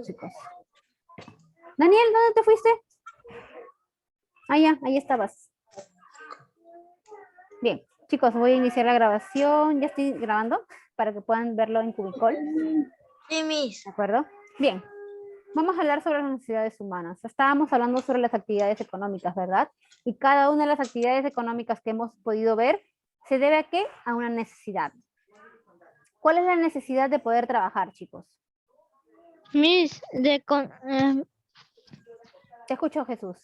Chicos. Daniel, ¿dónde te fuiste? Ah, ya, ahí estabas. Bien, chicos, voy a iniciar la grabación. Ya estoy grabando para que puedan verlo en Cubicol. Sí, Miss. ¿De acuerdo? Bien. Vamos a hablar sobre las necesidades humanas. Estábamos hablando sobre las actividades económicas, ¿verdad? Y cada una de las actividades económicas que hemos podido ver se debe a qué? A una necesidad. ¿Cuál es la necesidad de poder trabajar, chicos? Miss, Te escucho, Jesús.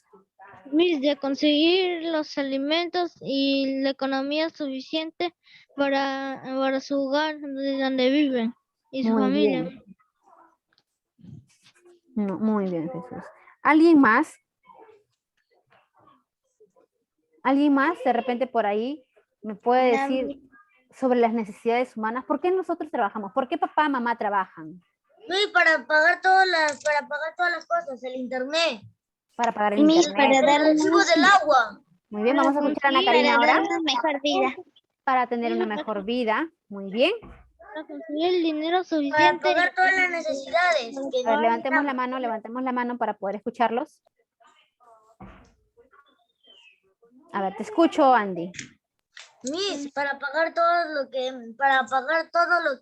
de conseguir los alimentos y la economía suficiente para su hogar, de donde viven, y su Muy familia. bien. No, muy bien, Jesús. ¿Alguien más? ¿Alguien más de repente por ahí me puede decir sobre las necesidades humanas? ¿Por qué nosotros trabajamos? ¿Por qué papá y mamá trabajan? Sí, para pagar todas las cosas, el internet, Para pagar el Miss, internet. el recibo del agua. Muy bien, vamos a escuchar a Ana Para Karina ahora. dar una mejor vida. Para tener una mejor vida. Muy bien. Para conseguir el dinero Para suficiente. pagar todas las necesidades. Que A ver, no levantemos la mano para poder escucharlos. A ver, te escucho, Andy. Miss, para pagar todo lo que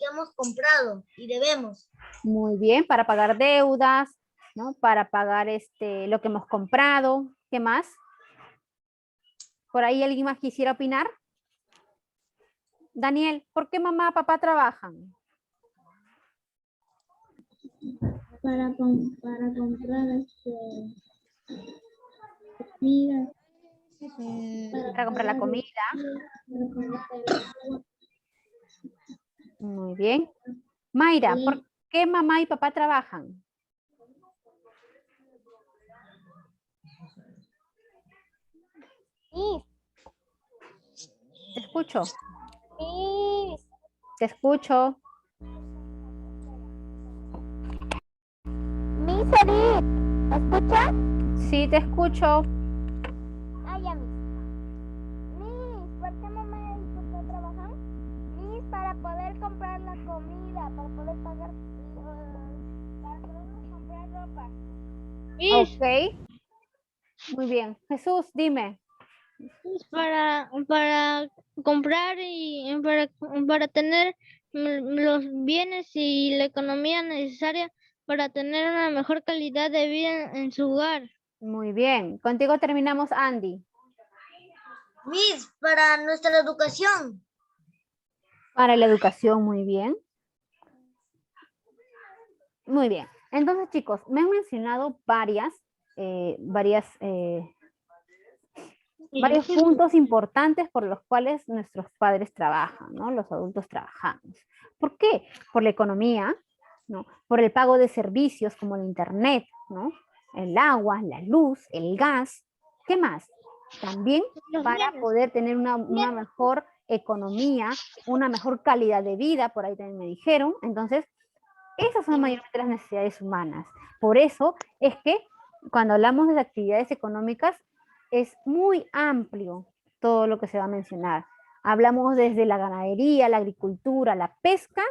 hemos comprado y debemos. Muy bien, para pagar deudas, ¿no? Para pagar lo que hemos comprado. ¿Qué más? ¿Por ahí alguien más quisiera opinar? Daniel, ¿por qué mamá y papá trabajan? Para comprar comida. Para comprar la comida. Muy bien. Mayra, ¿por qué mamá y papá trabajan? Te escucho. Te escucho. Miss Edith, ¿me escucha? Sí, te escucho. Ah, ya, Miss. Miss, ¿por qué mamá y papá trabajan? Miss, para poder comprar la comida, para poder pagar, para poder comprar ropa. Miss, Ok. Muy bien. Jesús, dime. para comprar y para tener los bienes y la economía necesaria para tener una mejor calidad de vida en su hogar. Muy bien. Contigo terminamos, Andy. Miss, para nuestra educación. Para la educación, muy bien. Muy bien. Entonces, chicos, me han mencionado varios puntos importantes por los cuales nuestros padres trabajan, ¿no? Los adultos trabajamos. ¿Por qué? Por la economía, ¿no? Por el pago de servicios como el internet, ¿no? El agua, la luz, el gas. ¿Qué más? También para poder tener una mejor economía, una mejor calidad de vida, por ahí también me dijeron. Entonces, esas son mayormente las necesidades humanas. Por eso es que cuando hablamos de actividades económicas, es muy amplio todo lo que se va a mencionar. Hablamos desde la ganadería, la agricultura, la pesca,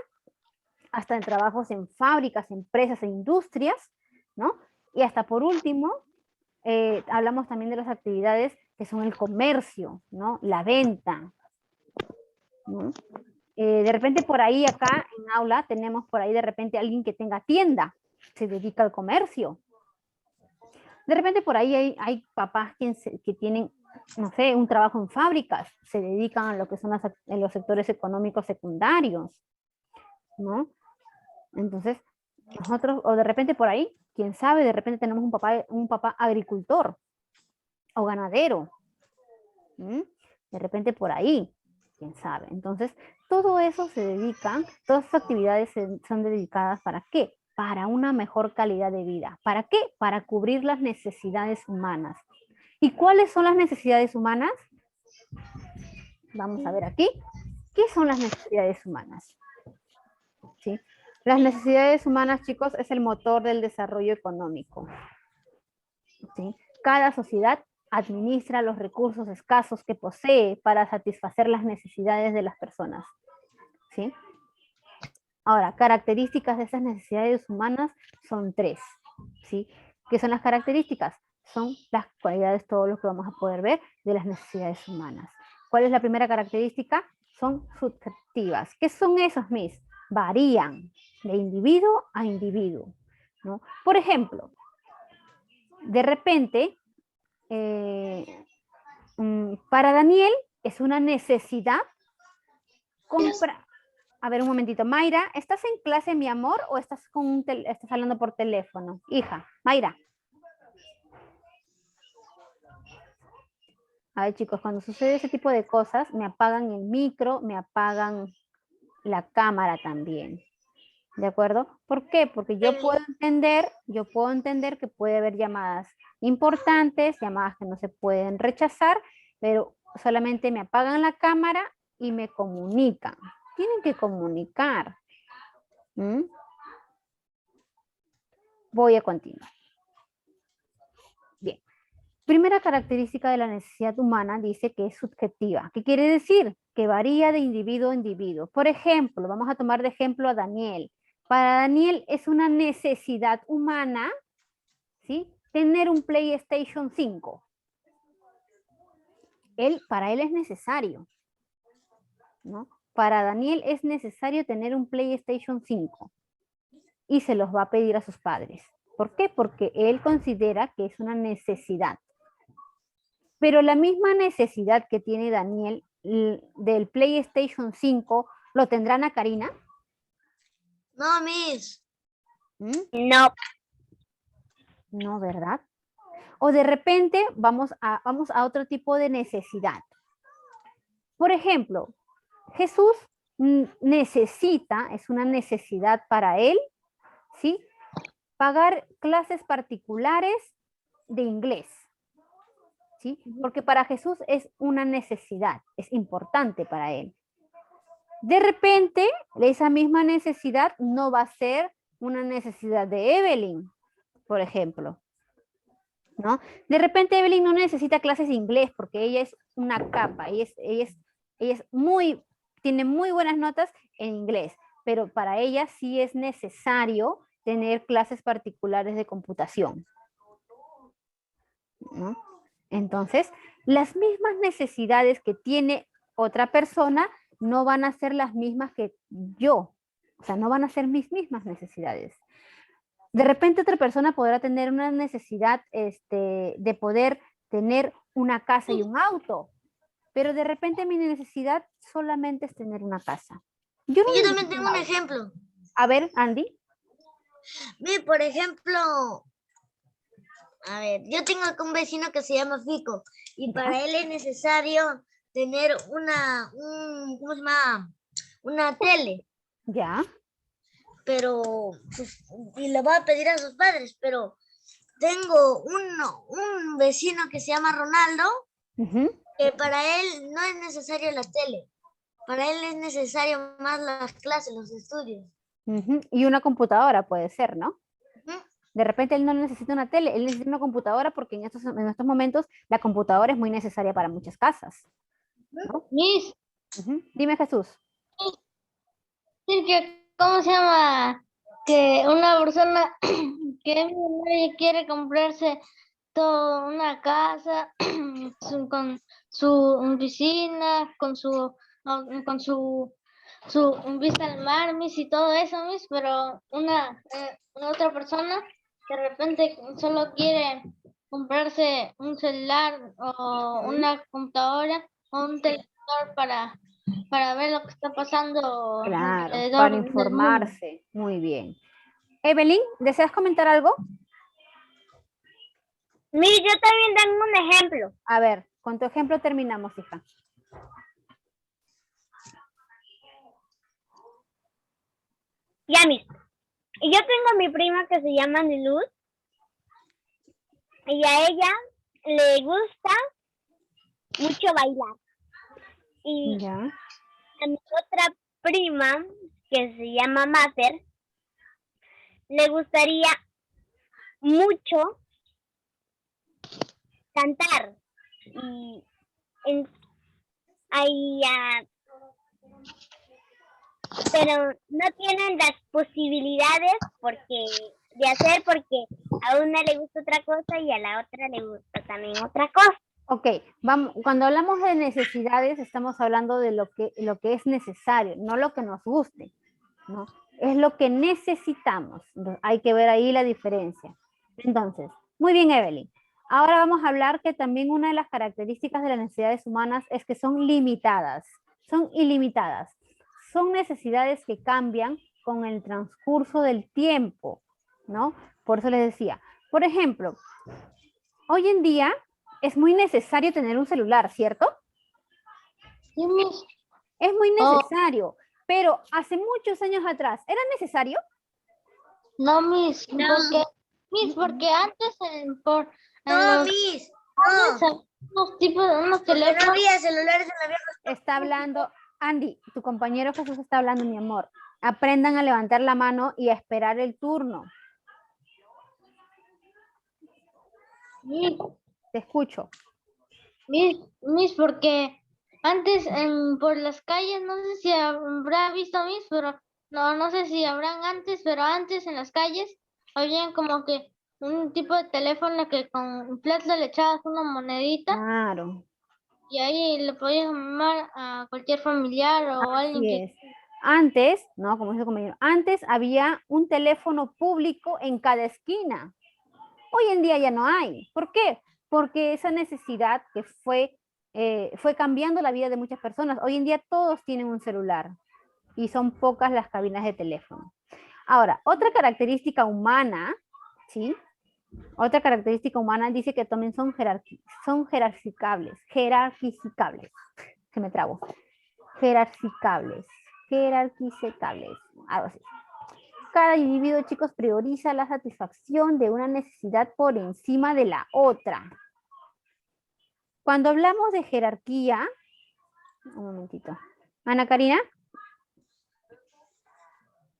hasta en trabajos en fábricas, empresas e industrias, ¿no? Y hasta por último, hablamos también de las actividades que son el comercio, ¿no? La venta, ¿no? De repente por ahí acá en aula tenemos por ahí de repente alguien que tenga tienda, se dedica al comercio. De repente por ahí hay papás que tienen, no sé, un trabajo en fábricas, se dedican a lo que son los sectores económicos secundarios, ¿no? Entonces, nosotros, o de repente por ahí, quién sabe, de repente tenemos un papá agricultor o ganadero, ¿m? De repente por ahí, quién sabe. Entonces, todo eso se dedica, todas esas actividades son dedicadas ¿para qué? Para una mejor calidad de vida. ¿Para qué? Para cubrir las necesidades humanas. ¿Y cuáles son las necesidades humanas? Vamos a ver aquí. ¿Qué son las necesidades humanas? ¿Sí? Las necesidades humanas, chicos, es el motor del desarrollo económico. ¿Sí? Cada sociedad administra los recursos escasos que posee para satisfacer las necesidades de las personas. ¿Sí? Ahora, características de esas necesidades humanas son 3, ¿sí? ¿Qué son las características? Son las cualidades, todo lo que vamos a poder ver de las necesidades humanas. ¿Cuál es la primera característica? Son subjetivas. ¿Qué son esos, Miss? Varían de individuo a individuo, ¿no? Por ejemplo, de repente, para Daniel es una necesidad comprar. A ver, un momentito. Mayra, ¿estás en clase, mi amor, o estás estás hablando por teléfono? Hija, Mayra. A ver, chicos, cuando sucede ese tipo de cosas, me apagan el micro, me apagan la cámara también. ¿De acuerdo? ¿Por qué? Porque yo puedo entender que puede haber llamadas importantes, llamadas que no se pueden rechazar, pero solamente me apagan la cámara y me comunican. Tienen que comunicar. ¿Mm? Voy a continuar. Bien. Primera característica de la necesidad humana dice que es subjetiva. ¿Qué quiere decir? Que varía de individuo a individuo. Por ejemplo, vamos a tomar de ejemplo a Daniel. Para Daniel es una necesidad humana, ¿sí? Tener un PlayStation 5. Para él es necesario, ¿no? Para Daniel es necesario tener un PlayStation 5 y se los va a pedir a sus padres. ¿Por qué? Porque él considera que es una necesidad. Pero la misma necesidad que tiene Daniel del PlayStation 5, ¿lo tendrá Ana Karina? No, Miss. No. No, ¿verdad? O de repente vamos a otro tipo de necesidad. Por ejemplo, Jesús necesita, es una necesidad para él, ¿sí? Pagar clases particulares de inglés, ¿sí? Porque para Jesús es una necesidad, es importante para él. De repente, esa misma necesidad no va a ser una necesidad de Evelyn, por ejemplo, ¿no? De repente Evelyn no necesita clases de inglés porque ella es una capa, ella tiene muy buenas notas en inglés, pero para ella sí es necesario tener clases particulares de computación, ¿no? Entonces, las mismas necesidades que tiene otra persona no van a ser las mismas que yo, o sea, no van a ser mis mismas necesidades. De repente otra persona podrá tener una necesidad de poder tener una casa y un auto, pero de repente mi necesidad solamente es tener una casa. Yo también tengo un ejemplo. A ver, Andy. Por ejemplo, a ver, yo tengo acá un vecino que se llama Fico y para él es necesario tener ¿cómo se llama? Una tele. Ya. Pero, y le va a pedir a sus padres, pero tengo un vecino que se llama Ronaldo, que para él no es necesario la tele, para él es necesario más las clases, los estudios. Y una computadora puede ser, ¿no? De repente él no necesita una tele, él necesita una computadora porque en estos momentos la computadora es muy necesaria para muchas casas, ¿no? Miss, Dime, Jesús. ¿cómo se llama? Que una persona que quiere comprarse toda una casa con su piscina, con su vista al mar, Miss, y todo eso, Miss, pero una otra persona de repente solo quiere comprarse un celular o una computadora o un televisor para ver lo que está pasando Claro, alrededor para del mundo. informarse. Muy bien. Evelyn, ¿deseas comentar algo? Miss, yo también tengo un ejemplo. A ver, con tu ejemplo terminamos, hija. Ya, Miss. Yo tengo a mi prima que se llama Niluz y a ella le gusta mucho bailar. Y Ya. a mi otra prima, que se llama Mater, le gustaría mucho cantar. Y pero no tienen las posibilidades de hacer porque a una le gusta otra cosa y a la otra le gusta también otra cosa. Ok, vamos, cuando hablamos de necesidades estamos hablando de lo que es necesario, no lo que nos guste, ¿no? Es lo que necesitamos. Entonces, hay que ver ahí la diferencia. Entonces, muy bien, Evelyn. Ahora vamos a hablar que también una de las características de las necesidades humanas es que son limitadas, son ilimitadas. Son necesidades que cambian con el transcurso del tiempo, ¿no? Por eso les decía, por ejemplo, hoy en día es muy necesario tener un celular, ¿cierto? Sí, Miss. Es muy Oh. necesario, pero hace muchos años atrás, ¿era necesario? No, Miss, porque antes No, Miss, no. unos tipos de unos Porque no teléfonos. había celulares en la vieja. Está hablando, Andy, tu compañero Jesús está hablando, mi amor. Aprendan a levantar la mano y a esperar el turno. Miss, Te escucho. Miss, porque antes por las calles, no sé si habrá visto Miss, pero no sé si habrán antes, pero antes en las calles habían como que un tipo de teléfono que con plata le echabas una monedita Claro, y ahí le podías llamar a cualquier familiar o alguien así que... es. Antes, ¿no? Como dice el compañero, antes había un teléfono público en cada esquina. Hoy en día ya no hay. ¿Por qué? Porque esa necesidad que fue cambiando la vida de muchas personas. Hoy en día todos tienen un celular y son pocas las cabinas de teléfono. Ahora, otra característica humana, ¿sí? Otra característica humana dice que también son jerarquizables, se me trabo, jerarquizables, algo así. Cada individuo, chicos, prioriza la satisfacción de una necesidad por encima de la otra. Cuando hablamos de jerarquía, un momentito. Ana Karina,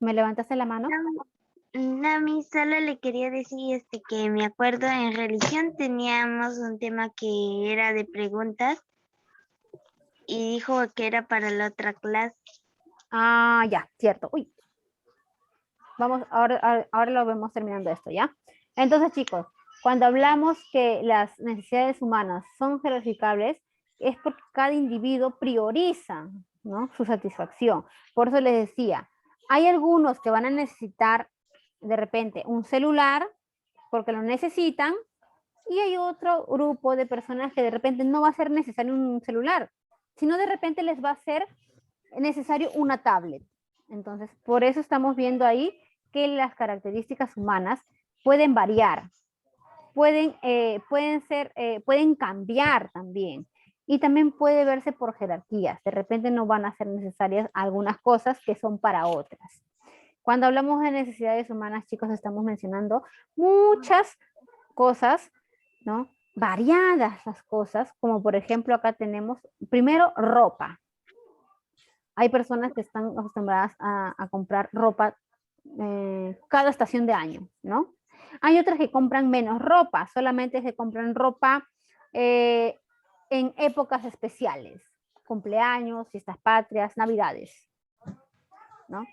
¿me levantaste la mano? No, mi solo le quería decir que me acuerdo en religión teníamos un tema que era de preguntas y dijo que era para la otra clase. Ah, ya, cierto. Uy. Vamos, ahora lo vemos terminando esto, ¿ya? Entonces, chicos, cuando hablamos que las necesidades humanas son jerarquizables, es porque cada individuo prioriza, ¿no? Su satisfacción. Por eso les decía, hay algunos que van a necesitar de repente un celular porque lo necesitan y hay otro grupo de personas que de repente no va a ser necesario un celular, sino de repente les va a ser necesario una tablet. Entonces, por eso estamos viendo ahí que las características humanas pueden variar, pueden cambiar también. Y también puede verse por jerarquías. De repente no van a ser necesarias algunas cosas que son para otras. Cuando hablamos de necesidades humanas, chicos, estamos mencionando muchas cosas, ¿no? Variadas las cosas, como por ejemplo acá tenemos, primero, ropa. Hay personas que están acostumbradas a comprar ropa cada estación de año, ¿no? Hay otras que compran menos ropa, solamente se compran ropa en épocas especiales, cumpleaños, fiestas patrias, navidades, ¿no?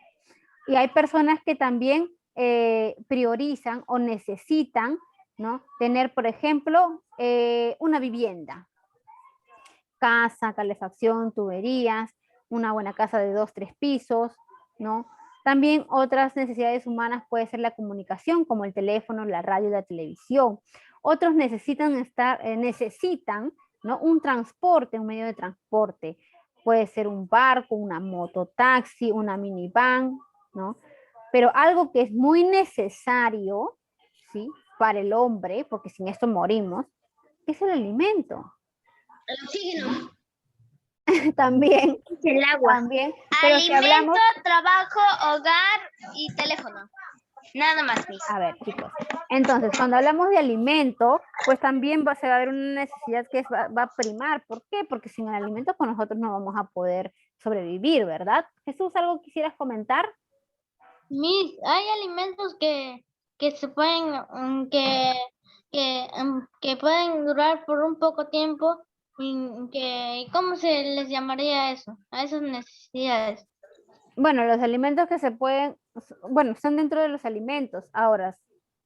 Y hay personas que también priorizan o necesitan, ¿no? Tener, por ejemplo, una vivienda, casa, calefacción, tuberías, una buena casa de 2, 3 pisos, ¿no? También otras necesidades humanas puede ser la comunicación, como el teléfono, la radio, la televisión. Otros necesitan ¿no? Un transporte, un medio de transporte. Puede ser un barco, una mototaxi, una minivan, ¿no? Pero algo que es muy necesario, ¿sí? Para el hombre, porque sin esto morimos, es el alimento. El oxígeno. También. El agua. También. Pero Alimento, si hablamos... trabajo, hogar y teléfono. Nada más, Miss. A ver, chicos. Entonces, cuando hablamos de alimento, pues también se va a haber una necesidad que va a primar. ¿Por qué? Porque sin el alimento, pues nosotros no vamos a poder sobrevivir, ¿verdad? Jesús, ¿algo quisieras comentar? Miss, hay alimentos que se pueden, que pueden durar por un poco tiempo, ¿cómo se les llamaría eso? A esas necesidades. Bueno, los alimentos que se pueden, bueno, están dentro de los alimentos. Ahora,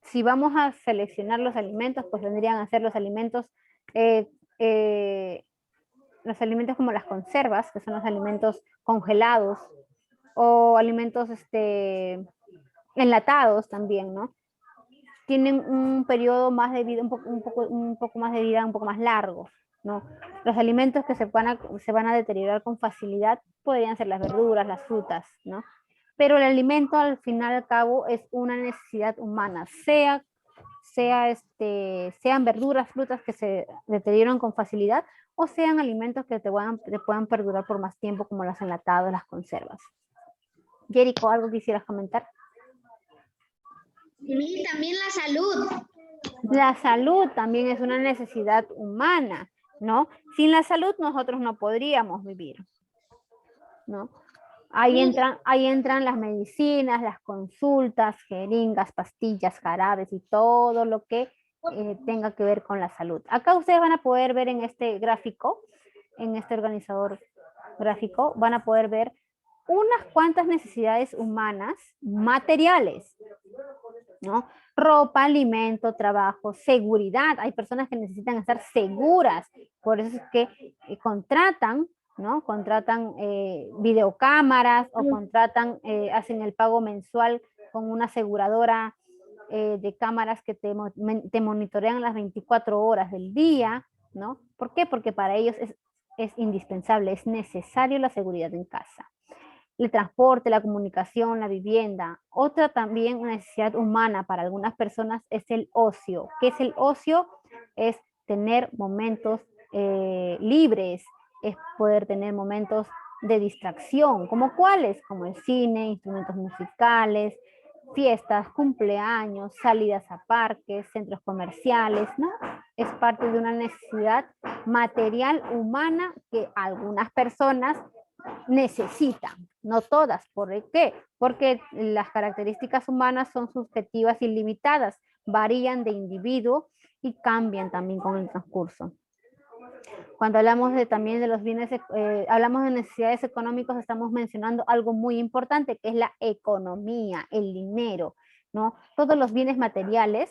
si vamos a seleccionar los alimentos, pues vendrían a ser eh, eh, los alimentos como las conservas, que son los alimentos congelados, o alimentos enlatados también, ¿no? Tienen un periodo más de vida, un poco más de vida, un poco más largo, ¿no? Los alimentos que se van a deteriorar con facilidad podrían ser las verduras, las frutas, ¿no? Pero el alimento al final y al cabo es una necesidad humana, sean verduras, frutas que se deterioran con facilidad o sean alimentos que te puedan perdurar por más tiempo como los enlatados, las conservas. Jerico, ¿algo quisieras comentar? Y también la salud. La salud también es una necesidad humana, ¿no? Sin la salud nosotros no podríamos vivir, ¿no? Ahí entran las medicinas, las consultas, jeringas, pastillas, jarabes y todo lo que tenga que ver con la salud. Acá ustedes van a poder ver en este gráfico, en este organizador gráfico, van a poder ver unas cuantas necesidades humanas materiales, ¿no? Ropa, alimento, trabajo, seguridad. Hay personas que necesitan estar seguras, por eso es que contratan, ¿no? Contratan videocámaras o hacen el pago mensual con una aseguradora de cámaras que te monitorean las 24 horas del día, ¿no? ¿Por qué? Porque para ellos es indispensable, es necesario la seguridad en casa. El transporte, la comunicación, la vivienda. Otra también necesidad humana para algunas personas es el ocio. ¿Qué es el ocio? Es tener momentos libres, es poder tener momentos de distracción, ¿como cuáles? Como el cine, instrumentos musicales, fiestas, cumpleaños, salidas a parques, centros comerciales, ¿no? Es parte de una necesidad material humana que algunas personas necesitan, no todas. ¿Por qué? Porque las características humanas son subjetivas y limitadas, varían de individuo y cambian también con el transcurso. Cuando hablamos también de los bienes, hablamos de necesidades económicas, estamos mencionando algo muy importante, que es la economía, el dinero, ¿no? Todos los bienes materiales,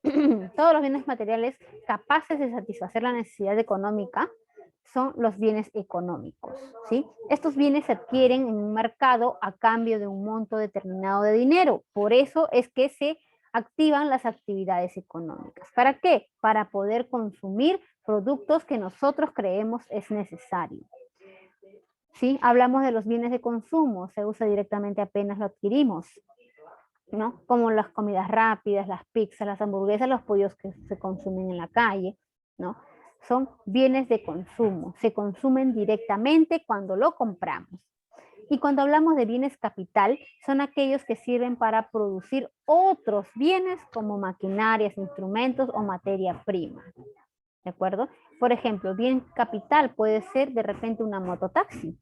todos los bienes materiales capaces de satisfacer la necesidad económica, son los bienes económicos, ¿sí? Estos bienes se adquieren en un mercado a cambio de un monto determinado de dinero. Por eso es que se activan las actividades económicas. ¿Para qué? Para poder consumir productos que nosotros creemos es necesario. ¿Sí? Hablamos de los bienes de consumo, se usa directamente apenas lo adquirimos, ¿no? Como las comidas rápidas, las pizzas, las hamburguesas, los pollos que se consumen en la calle, ¿no? Son bienes de consumo, se consumen directamente cuando lo compramos. Y cuando hablamos de bienes capital, son aquellos que sirven para producir otros bienes como maquinarias, instrumentos o materia prima. ¿De acuerdo? Por ejemplo, bien capital puede ser de repente una mototaxi,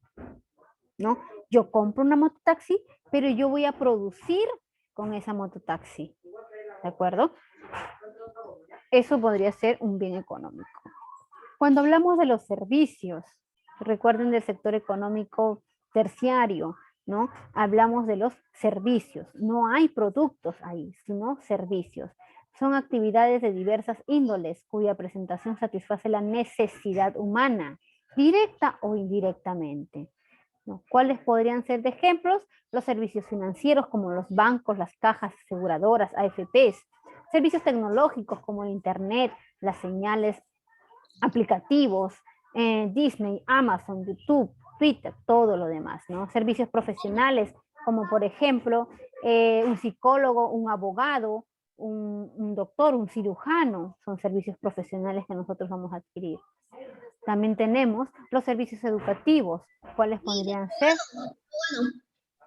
¿no? Yo compro una mototaxi, pero yo voy a producir con esa mototaxi. ¿De acuerdo? Eso podría ser un bien económico. Cuando hablamos de los servicios, recuerden del sector económico terciario, ¿no? Hablamos de los servicios. No hay productos ahí, sino servicios. Son actividades de diversas índoles cuya presentación satisface la necesidad humana, directa o indirectamente, ¿no? ¿Cuáles podrían ser de ejemplos? Los servicios financieros como los bancos, las cajas aseguradoras, AFPs. Servicios tecnológicos como el Internet, las señales, aplicativos, Disney, Amazon, YouTube, Twitter, todo lo demás, ¿no? Servicios profesionales, como por ejemplo, un psicólogo, un abogado, un doctor, un cirujano, son servicios profesionales que nosotros vamos a adquirir. También tenemos los servicios educativos, ¿cuáles podrían ser?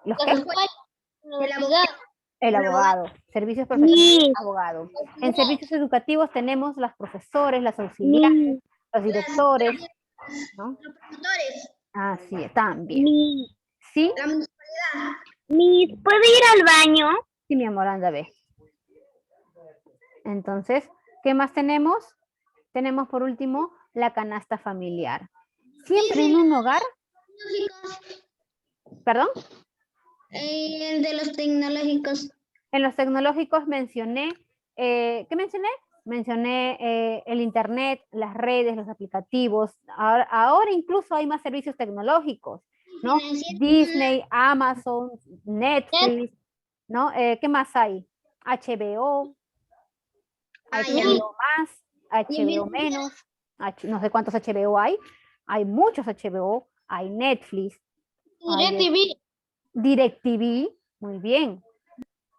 ¿Los qué? El abogado. El abogado, servicios profesionales, abogado. En servicios educativos tenemos los profesores, las auxiliares, los directores, ¿no? Los promotores. Así es, también. ¿Sí? La municipalidad. ¿Puedo ir al baño? Sí, mi amor, anda, ve. Entonces, ¿qué más tenemos? Tenemos por último la canasta familiar. Siempre en un hogar. ¿Perdón? El de los tecnológicos. En los tecnológicos mencioné, ¿qué mencioné? Mencioné el internet, las redes, los aplicativos. Ahora incluso hay más servicios tecnológicos, ¿no? Disney, Amazon, Netflix, ¿no? ¿Qué más hay? HBO, HBO más, HBO menos, no sé cuántos HBO hay. Hay muchos HBO, hay Netflix, DirecTV, muy bien,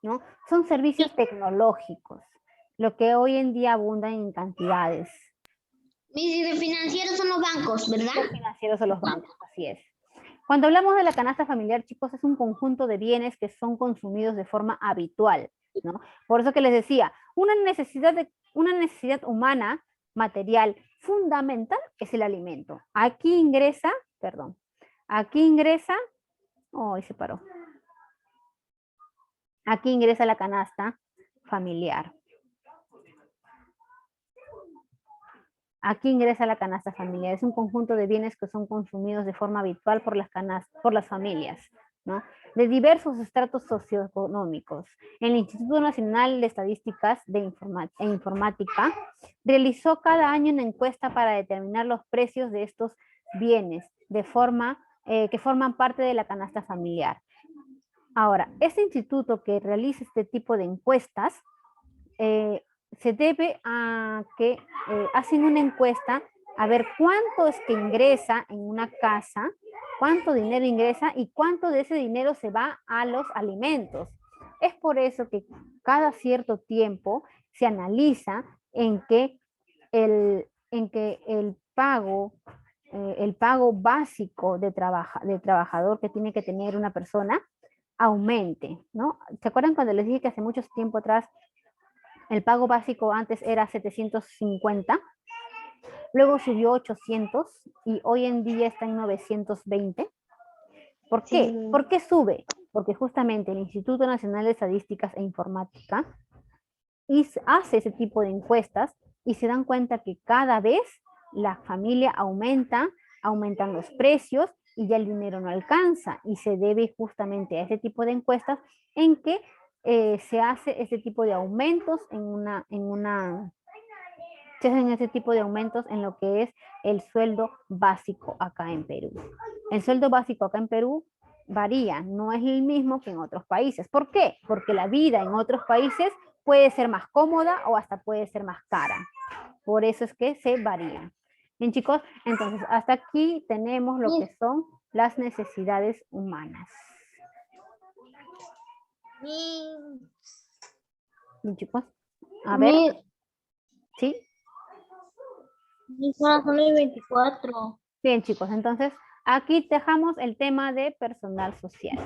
¿no? Son servicios tecnológicos, lo que hoy en día abundan en cantidades. Mis financieros son los bancos, ¿verdad? Los financieros son los bancos, así es. Cuando hablamos de la canasta familiar, chicos, es un conjunto de bienes que son consumidos de forma habitual, ¿no? Por eso que les decía, una necesidad humana, material, fundamental es el alimento. Aquí ingresa, oh, se paró. Aquí ingresa la canasta familiar. Aquí ingresa la canasta familiar. Es un conjunto de bienes que son consumidos de forma habitual por las familias, ¿no? De diversos estratos socioeconómicos. El Instituto Nacional de Estadísticas e Informática realizó cada año una encuesta para determinar los precios de estos bienes de forma que forman parte de la canasta familiar. Ahora, este instituto que realiza este tipo de encuestas se debe a que hacen una encuesta a ver cuánto es que ingresa en una casa, cuánto dinero ingresa y cuánto de ese dinero se va a los alimentos. Es por eso que cada cierto tiempo se analiza en que el pago básico de trabajador que tiene que tener una persona aumente, ¿no? ¿Se acuerdan cuando les dije que hace mucho tiempo atrás el pago básico antes era 750, luego subió 800 y hoy en día está en 920? ¿Por qué? Sí. ¿Por qué sube? Porque justamente el Instituto Nacional de Estadísticas e Informática hace ese tipo de encuestas y se dan cuenta que cada vez la familia aumentan los precios y ya el dinero no alcanza, y se debe justamente a ese tipo de encuestas en que se hace ese tipo de aumentos se hacen ese tipo de aumentos en lo que es el sueldo básico acá en Perú. El sueldo básico acá en Perú varía, no es el mismo que en otros países. ¿Por qué? Porque la vida en otros países puede ser más cómoda o hasta puede ser más cara. Por eso es que se varía. Bien, chicos, entonces hasta aquí tenemos lo que son las necesidades humanas. Bien, chicos. A ver. ¿Sí? Son 24. Bien, chicos, entonces aquí dejamos el tema de personal social.